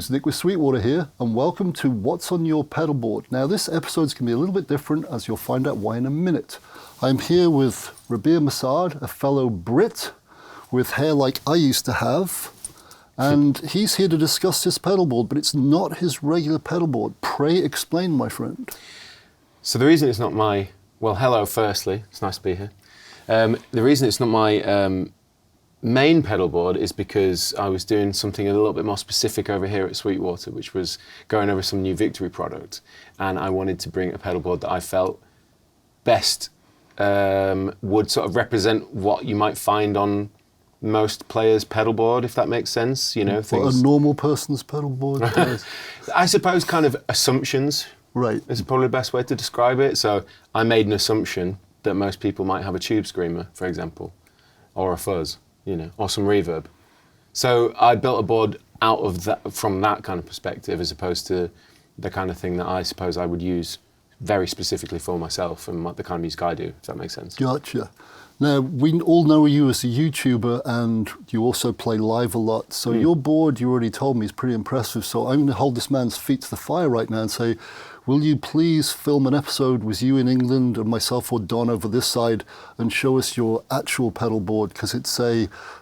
Greetings, Nick with Sweetwater here, and welcome to What's on Your Pedalboard. Now this episode's going to be a little bit different, as you'll find out why in a minute. I'm here with Rabea Massaad, a fellow Brit with hair like I used to have, and he's here to discuss his pedalboard, but it's not his regular pedalboard. Pray explain, my friend. So the reason it's not my, well, hello firstly, it's nice to be here. The reason it's not my main pedalboard is because I was doing something a little bit more specific over here at Sweetwater, which was going over some new Victory product, and I wanted to bring a pedalboard that I felt best would sort of represent what you might find on most players' pedalboard, if that makes sense. You know, things. What a normal person's pedalboard does. I suppose kind of assumptions. Right. Is probably the best way to describe it. So I made an assumption that most people might have a tube screamer, for example, or a fuzz, you know, or some reverb. So I built a board out of that, from that kind of perspective, as opposed to the kind of thing that I suppose I would use very specifically for myself and the kind of music I do, if that makes sense. Gotcha. Now, we all know you as a YouTuber, and you also play live a lot. So your board, you already told me, is pretty impressive. So I'm going to hold this man's feet to the fire right now and say, will you please film an episode with you in England and myself or Don over this side and show us your actual pedal board? Because it's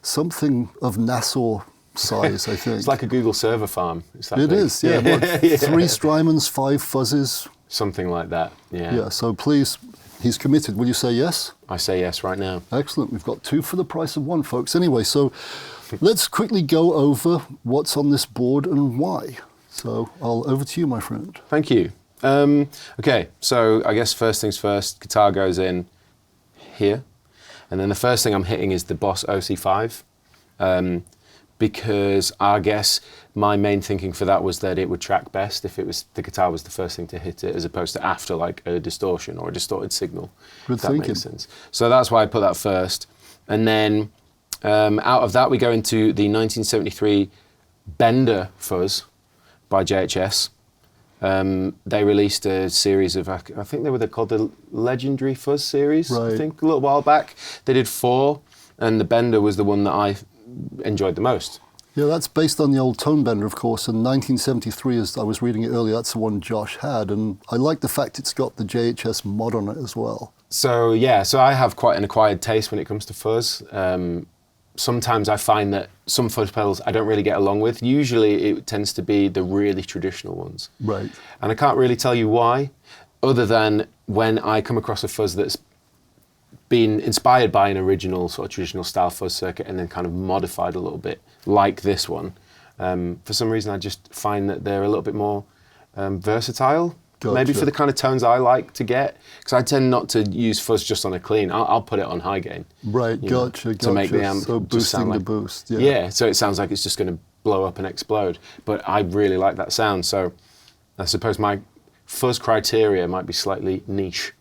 something of Nassau size, I think. It's like a Google server farm. It is, yeah. What, 3 Strymons, 5 fuzzes? Something like that, yeah. Yeah, so please, he's committed. Will you say yes? I say yes right now. Excellent. We've got 2 for the price of 1, folks. Anyway, so let's quickly go over what's on this board and why. So over to you, my friend. Thank you. Okay, so I guess first things first, guitar goes in here, and then the first thing I'm hitting is the Boss OC5, because I guess my main thinking for that was that it would track best if the guitar was the first thing to hit it, as opposed to after like a distortion or a distorted signal. Good thinking. That makes sense. So that's why I put that first, and then out of that we go into the 1973 Bender fuzz by JHS. They released a series of, I think they're called the Legendary Fuzz series, right. I think, a little while back. They did 4, and the Bender was the one that I enjoyed the most. Yeah, that's based on the old Tone Bender, of course, and 1973, as I was reading it earlier, that's the one Josh had, and I like the fact it's got the JHS mod on it as well. So yeah, so I have quite an acquired taste when it comes to fuzz. Sometimes I find that some fuzz pedals I don't really get along with. Usually it tends to be the really traditional ones. Right. And I can't really tell you why, other than when I come across a fuzz that's been inspired by an original sort of traditional style fuzz circuit and then kind of modified a little bit, like this one. For some reason I just find that they're a little bit more versatile. Gotcha. Maybe for the kind of tones I like to get, because I tend not to use fuzz just on a clean. I'll put it on high gain. Right, gotcha. To make the amp so boosting like, the boost. Yeah. Yeah, so it sounds like it's just going to blow up and explode. But I really like that sound, so I suppose my fuzz criteria might be slightly niche,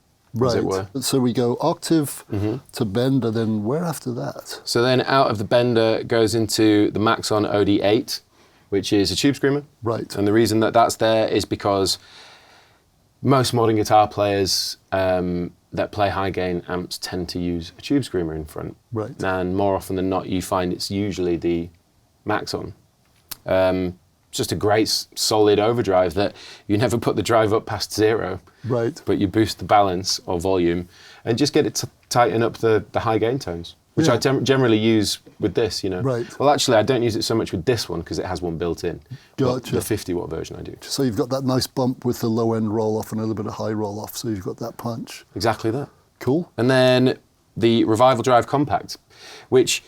as it were. So we go octave to Bender, then where after that? So then out of the Bender goes into the Maxon OD8, which is a tube screamer. Right. And the reason that that's there is because most modern guitar players that play high gain amps tend to use a tube screamer in front. Right. And more often than not, you find it's usually the Maxon. It's just a great solid overdrive that you never put the drive up past 0. Right. But you boost the balance or volume and just get it to tighten up the high gain tones, which I generally use with this, you know. Right. Well, actually, I don't use it so much with this one because it has one built in. Gotcha. The 50-watt version I do. So you've got that nice bump with the low end roll off and a little bit of high roll off, so you've got that punch. Exactly that. Cool. And then the Revival Drive Compact, which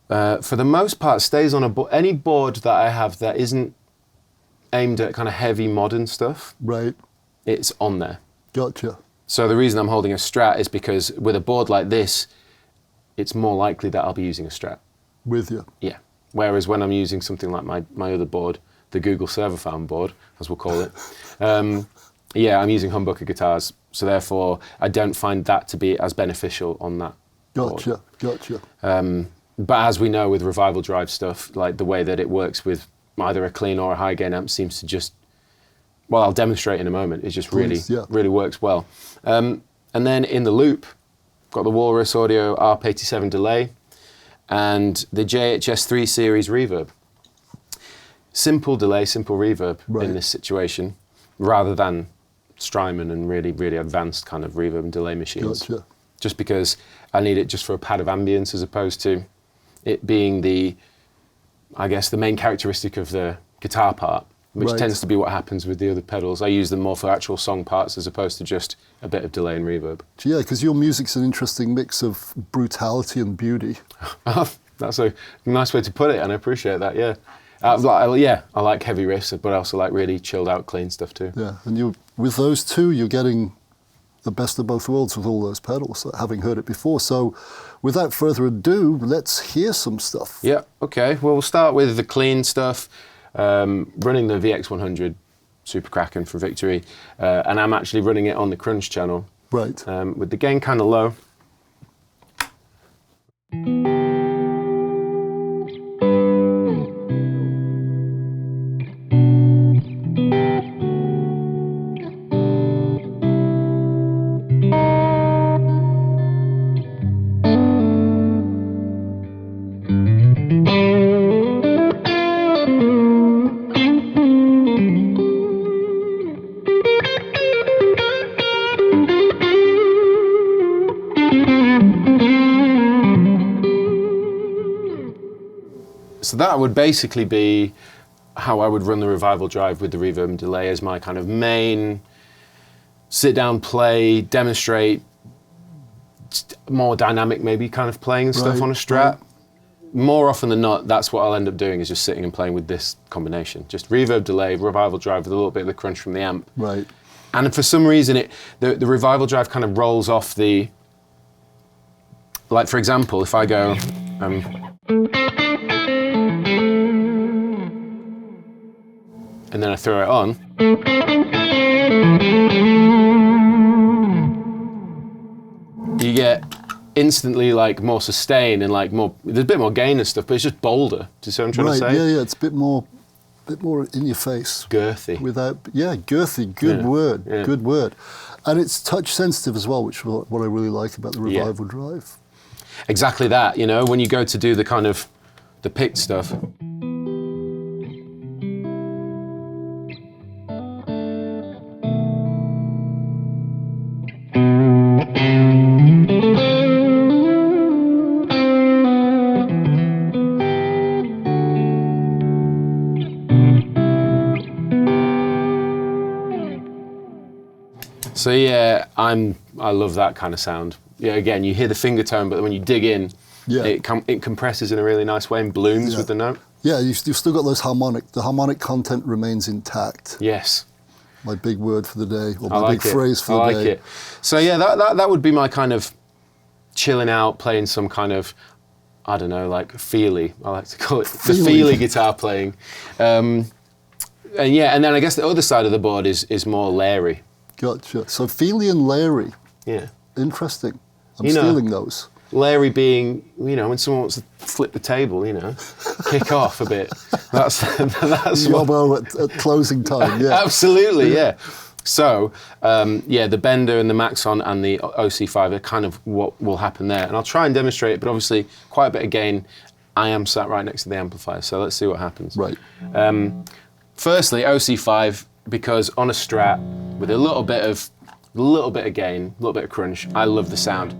for the most part stays on any board that I have that isn't aimed at kind of heavy modern stuff. Right. It's on there. Gotcha. So the reason I'm holding a Strat is because with a board like this, it's more likely that I'll be using a Strat. With you. Yeah. Whereas when I'm using something like my other board, the Google server farm board, as we'll call it, yeah, I'm using humbucker guitars. So therefore, I don't find that to be as beneficial on that board. Gotcha. But as we know with Revival Drive stuff, like the way that it works with either a clean or a high gain amp seems to just, well, I'll demonstrate in a moment. It just really works well. And then in the loop, got the Walrus Audio ARP87 delay and the JHS 3 series reverb. simple delay, simple reverb Right. in this situation, rather than Strymon and really, really advanced kind of reverb and delay machines. Gotcha. Just because I need it just for a pad of ambience as opposed to it being the main characteristic of the guitar part, which Right. tends to be what happens with the other pedals. I use them more for actual song parts as opposed to just a bit of delay and reverb. Yeah, because your music's an interesting mix of brutality and beauty. That's a nice way to put it, and I appreciate that, yeah. I like heavy riffs, but I also like really chilled out, clean stuff too. Yeah, and with those two, you're getting the best of both worlds with all those pedals, having heard it before. So without further ado, let's hear some stuff. Yeah, okay. Well, we'll start with the clean stuff, running the VX100 Super Kraken for Victory, and I'm actually running it on the Crunch channel. Right. With the gain kind of low. So that would basically be how I would run the Revival Drive with the reverb and delay as my kind of main sit down, play, demonstrate, more dynamic maybe kind of playing and stuff Right, on a Strat. right. More often than not, that's what I'll end up doing, is just sitting and playing with this combination. Just reverb, delay, Revival Drive with a little bit of the crunch from the amp. Right. And for some reason, the Revival Drive kind of rolls off the, like for example, if I go, and then I throw it on, you get instantly like more sustain and like more, there's a bit more gain and stuff, but it's just bolder. Do you see what I'm trying Right. to say? Yeah, yeah. It's a bit more in your face. Girthy. Girthy. Good Yeah, word. yeah. Good word. And it's touch sensitive as well, which is what I really like about the Revival Drive. Exactly that, you know, when you go to do the kind of, the picked stuff. So yeah, I love that kind of sound. Yeah, again, you hear the finger tone, but when you dig in, Yeah. it compresses in a really nice way and blooms Yeah. with the note. Yeah, you've still got those the harmonic content remains intact. Yes, My big word for the day, or I my like big it. phrase for I the like day. it. So yeah, that would be my kind of chilling out, playing some kind of, I don't know, like feely. I like to call it the Feely. feely guitar playing. And yeah, and then I guess the other side of the board is more Larry. Gotcha. So Feely and Larry, Yeah. interesting. I'm You know- stealing those. Larry being, you know, when someone wants to flip the table, you know, kick off a bit. That's what, Yobbo at closing time, yeah. absolutely, yeah. So, yeah, the Bender and the Maxon and the OC5 are kind of what will happen there. And I'll try and demonstrate it, but obviously quite a bit of gain. I am sat right next to the amplifier, so let's see what happens. Right. Firstly, OC5, because on a Strat with a little bit of gain, a little bit of crunch, I love the sound.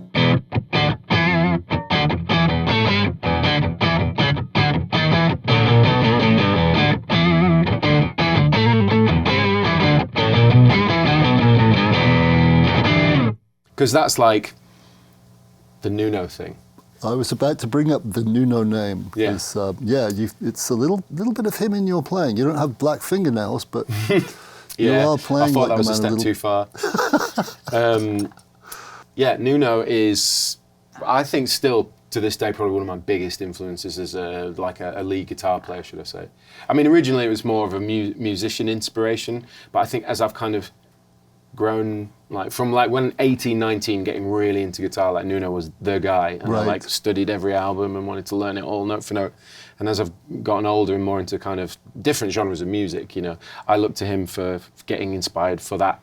Because that's like the Nuno thing. I was about to bring up the Nuno name. Yeah. 'Cause, it's a little bit of him in your playing. You don't have black fingernails, but you are playing I thought like that was the a man step too far. Yeah, Nuno is, I think, still to this day probably one of my biggest influences as a lead guitar player, should I say. I mean, originally it was more of a musician inspiration, but I think as I've kind of grown, like from like when 18, 19, getting really into guitar, like Nuno was the guy, and I Right. like studied every album and wanted to learn it all note for note. And as I've gotten older and more into kind of different genres of music, you know, I look to him for getting inspired for that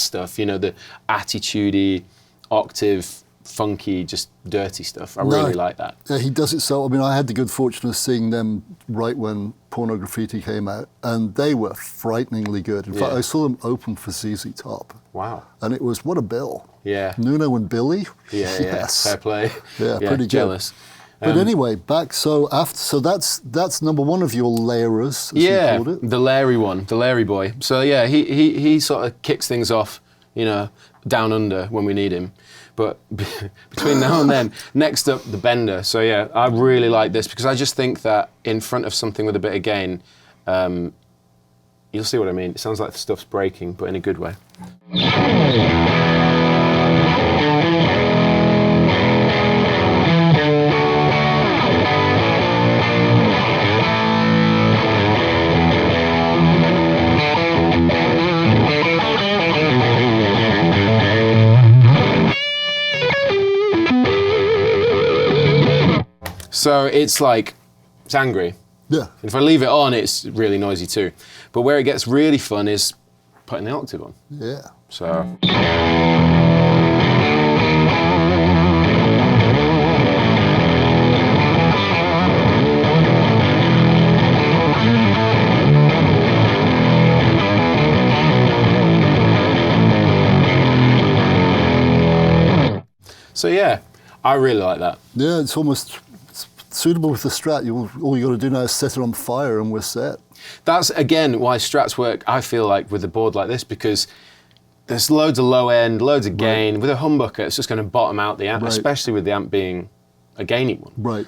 stuff, you know, the attitude-y, octave, funky, just dirty stuff. I really like that. Yeah, he does it so. I mean, I had the good fortune of seeing them right when Porno Graffiti came out, and they were frighteningly good. In fact, I saw them open for ZZ Top. Wow. And it was, what a bill. Yeah. Nuno and Billy. Yeah, yes. Fair play. Yeah, pretty jealous. But anyway, back, so that's number one of your layerers, as you called it. The Larry one, the Larry boy. So yeah, he sort of kicks things off, you know, down under when we need him. But between now and then, next up, the Bender. So yeah, I really like this because I just think that in front of something with a bit of gain, you'll see what I mean. It sounds like the stuff's breaking, but in a good way. So it's like, it's angry. Yeah. If I leave it on, it's really noisy too. But where it gets really fun is putting the octave on. Yeah. So. So yeah, I really like that. Yeah, it's almost suitable with the Strat. All you got to do now is set it on fire and we're set. That's, again, why Strats work, I feel like, with a board like this, because there's loads of low end, loads of gain. Right. With a humbucker, it's just going to bottom out the amp, especially with the amp being a gainy one. Right.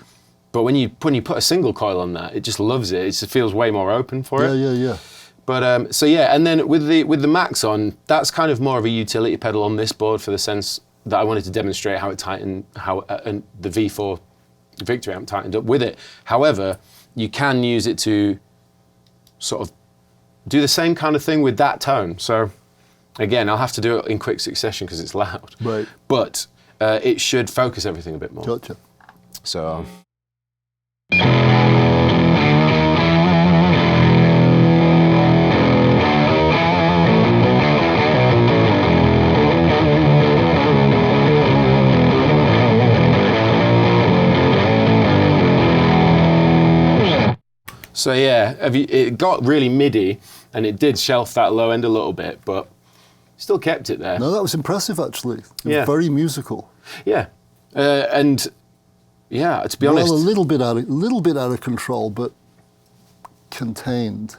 But when you put a single coil on that, it just loves it. It just feels way more open for it. Yeah. But so yeah, and then with the Max on, that's kind of more of a utility pedal on this board for the sense that I wanted to demonstrate how it tightened, and the V4 Victory amp tightened up with it. However, you can use it to sort of do the same kind of thing with that tone. So again, I'll have to do it in quick succession because it's loud. Right. But it should focus everything a bit more. Gotcha. So. So yeah, it got really MIDI, and it did shelf that low end a little bit, but still kept it there. No, that was impressive actually. Very musical. Yeah, and yeah, to be honest, a little bit out of control, but contained.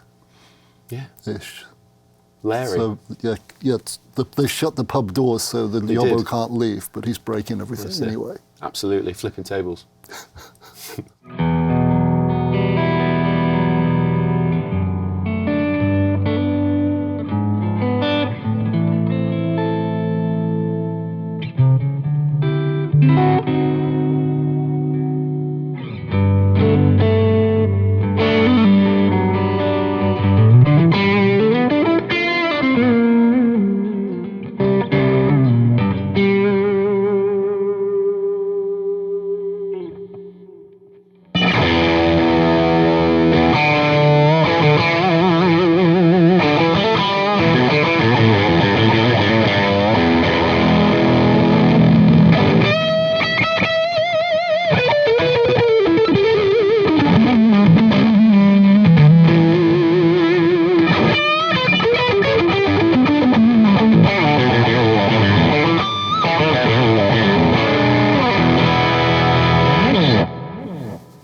Yeah. Ish. Larry. So yeah. They shut the pub doors so the Yobbo can't leave, but he's breaking everything anyway. Absolutely, flipping tables.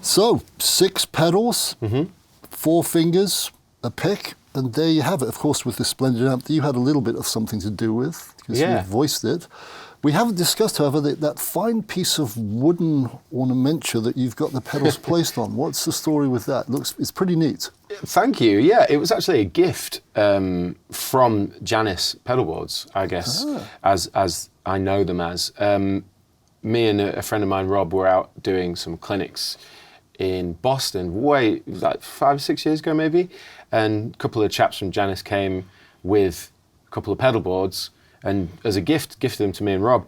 So, 6 pedals, 4 fingers, a pick, and there you have it. Of course, with this splendid amp that you had a little bit of something to do with, because you voiced it. We haven't discussed, however, that fine piece of wooden ornamenture that you've got the pedals placed on. What's the story with that? It's pretty neat. Thank you. Yeah, it was actually a gift from Janice Pedalboards, I guess, as I know them as. Me and a friend of mine, Rob, were out doing some clinics in Boston, like 5 or 6 years ago maybe, and a couple of chaps from Janice came with a couple of pedal boards, and as a gift, gifted them to me and Rob,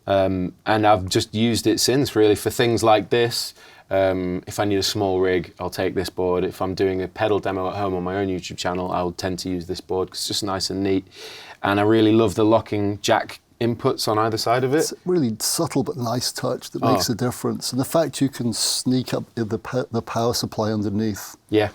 and I've just used it since really for things like this. If I need a small rig, I'll take this board. If I'm doing a pedal demo at home on my own YouTube channel, I'll tend to use this board because it's just nice and neat, and I really love the locking jack inputs on either side of it. It's a really subtle but nice touch that makes a difference. And the fact you can sneak up the power supply underneath. Yeah.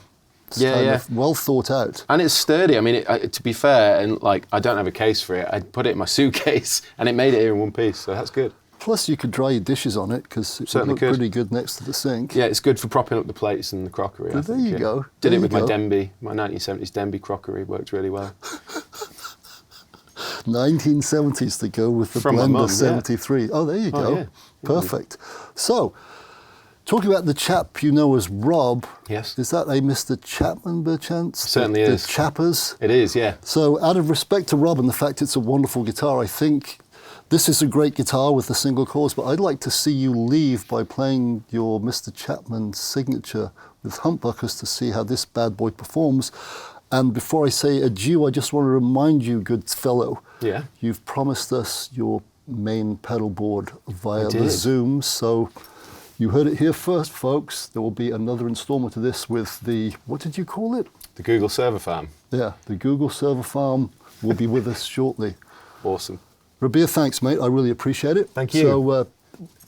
It's kind of well thought out. And it's sturdy. I mean, to be fair, and like I don't have a case for it. I put it in my suitcase, and it made it here in one piece. So that's good. Plus, you could dry your dishes on it because it would look pretty good next to the sink. Yeah, it's good for propping up the plates and the crockery. There you go. Did it with my Denby, my 1970s Denby crockery. Worked really well. 1970s to go with the Blender 73. Oh, there you go. Yeah. Perfect. So, talking about the chap you know as Rob. Yes. Is that a Mr. Chapman, by chance? Certainly is. The Chappers? It is, yeah. So, out of respect to Rob and the fact it's a wonderful guitar, I think this is a great guitar with the single chords, but I'd like to see you leave by playing your Mr. Chapman signature with humbuckers to see how this bad boy performs. And before I say adieu, I just want to remind you, good fellow, you've promised us your main pedal board via the Zoom. So you heard it here first, folks. There will be another installment of this with the, what did you call it? The Google Server Farm. Yeah, the Google Server Farm will be with us shortly. Awesome. Rabea, thanks, mate. I really appreciate it. Thank you. So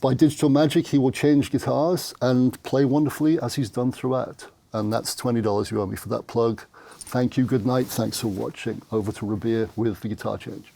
by digital magic, he will change guitars and play wonderfully as he's done throughout. And that's $20 you owe me for that plug. Thank you, good night, thanks for watching. Over to Rabea with the guitar change.